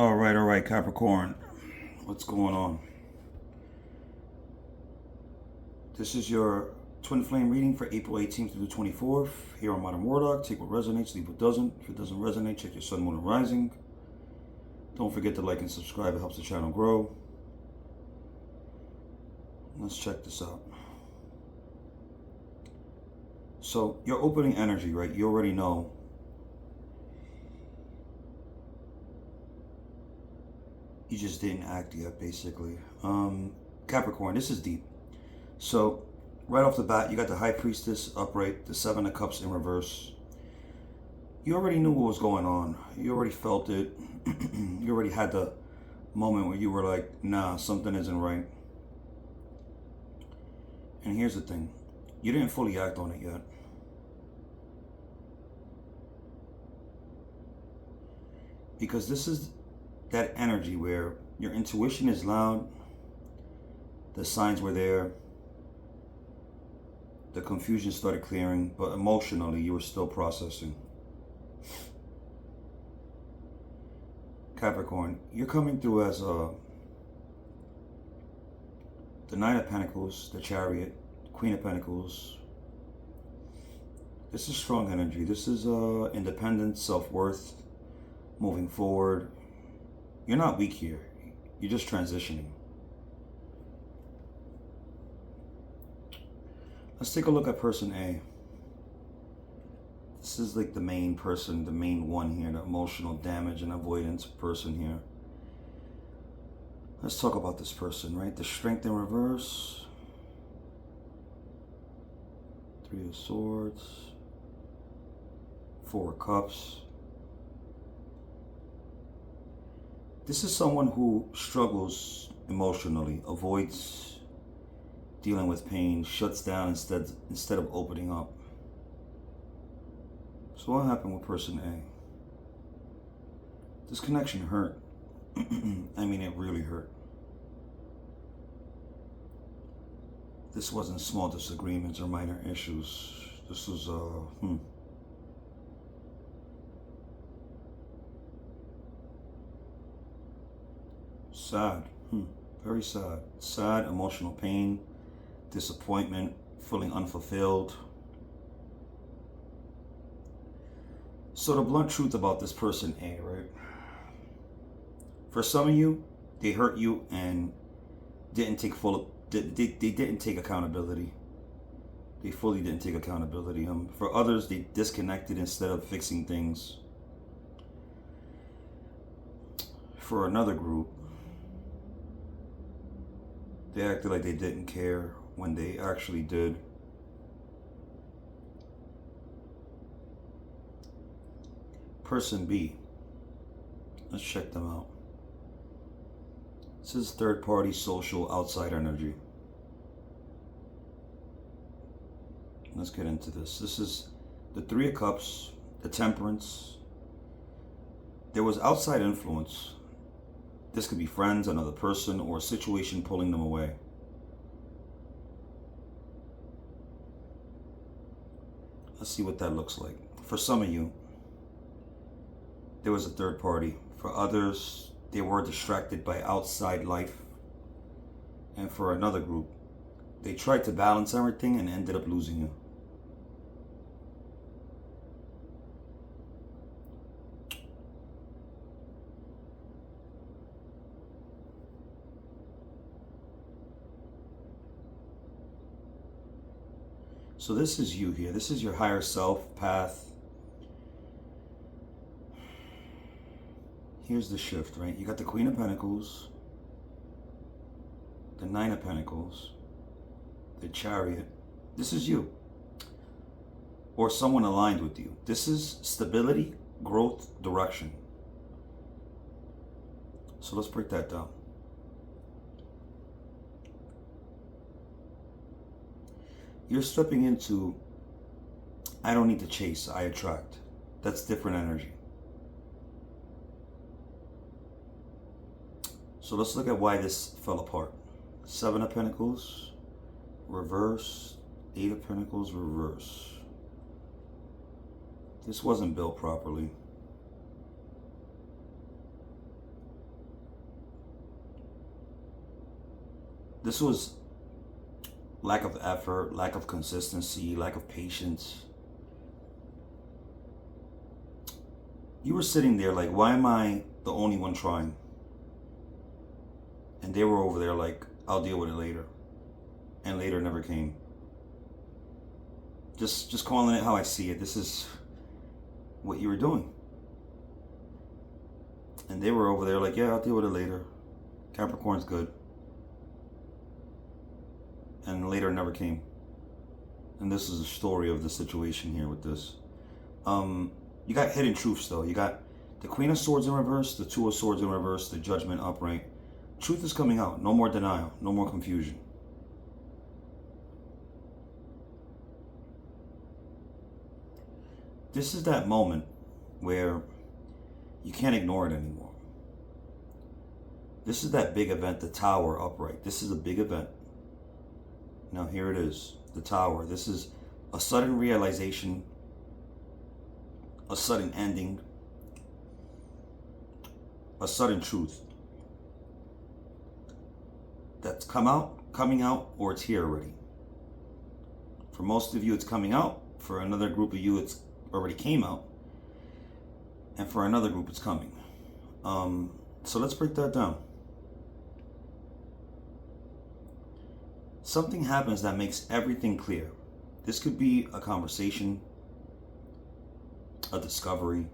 All right, Capricorn. What's going on? This is your twin flame reading for April 18th through the 24th. Here on Modern Warlock. Take what resonates, leave what doesn't. If it doesn't resonate, check your sun, moon, and rising. Don't forget to like and subscribe. It helps the channel grow. Let's check this out. So, your opening energy, right? You already know. You just didn't act yet, basically. Capricorn, this is deep. So, right off the bat, you got the High Priestess upright, the Seven of Cups in reverse. You already knew what was going on. You already felt it. You already had the moment where you were like, nah, something isn't right. And here's the thing. You didn't fully act on it yet. Because this is that energy where your intuition is loud, the signs were there, the confusion started clearing, but emotionally you were still processing. Capricorn, you're coming through as the Nine of Pentacles, the Chariot, Queen of Pentacles. This is strong energy. This is independence, self-worth, moving forward. You're not weak here. You're just transitioning. Let's take a look at person A. This is like the main person, the main one here, the emotional damage and avoidance person here. Let's talk about this person, right? The Strength in reverse. Three of Swords. Four of Cups. This is someone who struggles emotionally, avoids dealing with pain, shuts down instead of opening up. So what happened with person A? This connection hurt. I mean, it really hurt. This wasn't small disagreements or minor issues. This was, sad. Very sad. Sad, emotional pain, disappointment, feeling unfulfilled. So the blunt truth about this person A, right? For some of you, they hurt you and didn't take they didn't take accountability. They fully didn't take accountability. For others, they disconnected instead of fixing things. For another group, they acted like they didn't care when they actually did. Person B, let's check them out. This is third party, social, outside energy. Let's get into this. This is the Three of Cups, the Temperance. There was outside influence. This could be friends, another person, or a situation pulling them away. Let's see what that looks like. For some of you, there was a third party. For others, they were distracted by outside life. And for another group, they tried to balance everything and ended up losing you. So this is you here. This is your higher self path. Here's the shift, right? You got the Queen of Pentacles, the Nine of Pentacles, the Chariot. This is you. Or someone aligned with you. This is stability, growth, direction. So let's break that down. You're stepping into, I don't need to chase, I attract. That's different energy. So let's look at why this fell apart. Seven of Pentacles, reverse. Eight of Pentacles, reverse. This wasn't built properly. This was lack of effort, lack of consistency, lack of patience. You were sitting there like, why am I the only one trying? And they were over there like, I'll deal with it later. And later never came. Just calling it how I see it. This is what you were doing. And they were over there like, yeah, I'll deal with it later. Capricorn's good. And later never came. And this is the story of the situation here with this. You got hidden truths though. You got the Queen of Swords in reverse, the Two of Swords in reverse, the Judgment upright. Truth is coming out. No more denial. No more confusion. This is that moment where you can't ignore it anymore. This is that big event, the Tower upright. This is a big event. Now here it is, the Tower. This is a sudden realization, a sudden ending, a sudden truth that's coming out, or it's here already. For most of you, it's coming out. For another group of you, it's already came out. And for another group, it's coming. So let's break that down. Something happens that makes everything clear. This could be a conversation, a discovery,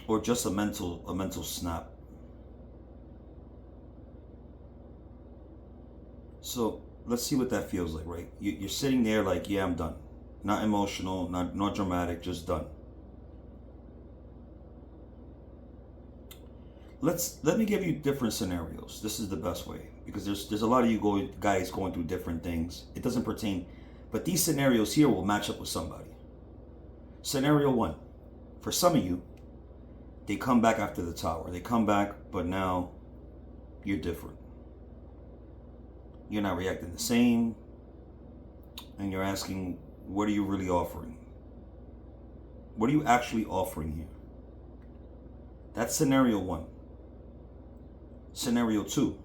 or just a mental snap. So let's see what that feels like, right? You're sitting there like, yeah, I'm done. Not emotional, not dramatic, just done. Let me give you different scenarios. This is the best way, because there's a lot of you guys going through different things. It doesn't pertain, but these scenarios here will match up with somebody. Scenario 1, for some of you, they come back after the Tower. They come back, but now you're different. You're not reacting the same, and you're asking, what are you really offering? What are you actually offering here? That's scenario 1. Scenario 2,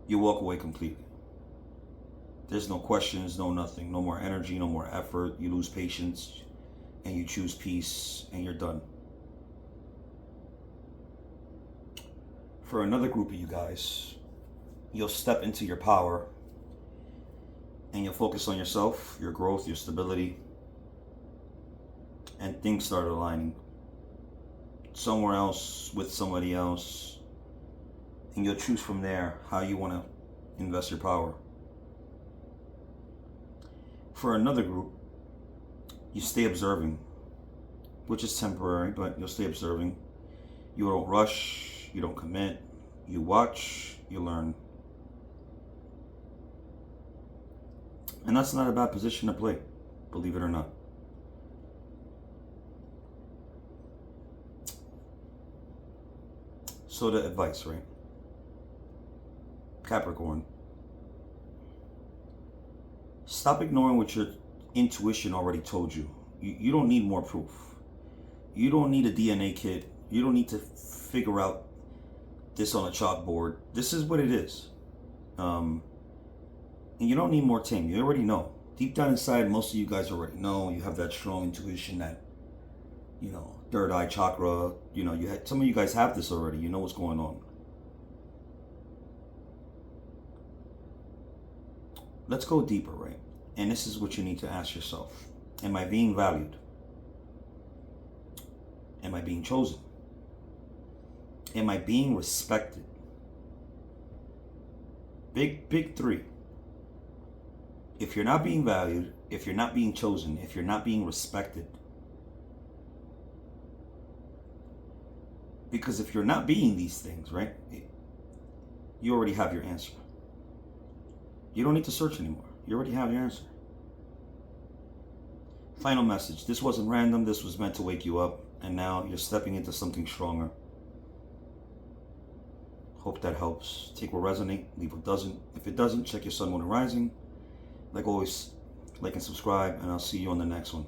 you walk away completely. There's no questions, no nothing, no more energy, no more effort. You lose patience and you choose peace and you're done. For another group of you guys, you'll step into your power and you'll focus on yourself, your growth, your stability, and things start aligning somewhere else with somebody else. And you'll choose from there how you want to invest your power. For another group, you stay observing, which is temporary, but you'll stay observing. You don't rush, you don't commit, you watch, you learn. And that's not a bad position to play, believe it or not. So the advice, right? Capricorn, stop ignoring what your intuition already told you. You don't need more proof. You don't need a DNA kit. You don't need to figure out this on a chalkboard. This is what it is. And you don't need more team. You already know. Deep down inside, most of you guys already know. You have that strong intuition, that, third eye chakra. Some of you guys have this already. You know what's going on. Let's go deeper, right? And this is what you need to ask yourself. Am I being valued? Am I being chosen? Am I being respected? Big 3. If you're not being valued, if you're not being chosen, if you're not being respected, because if you're not being these things, right, you already have your answer. You don't need to search anymore. You already have your answer. Final message. This wasn't random. This was meant to wake you up. And now you're stepping into something stronger. Hope that helps. Take what resonates, leave what doesn't. If it doesn't, check your sun, moon, and rising. Like always, like and subscribe, and I'll see you on the next one.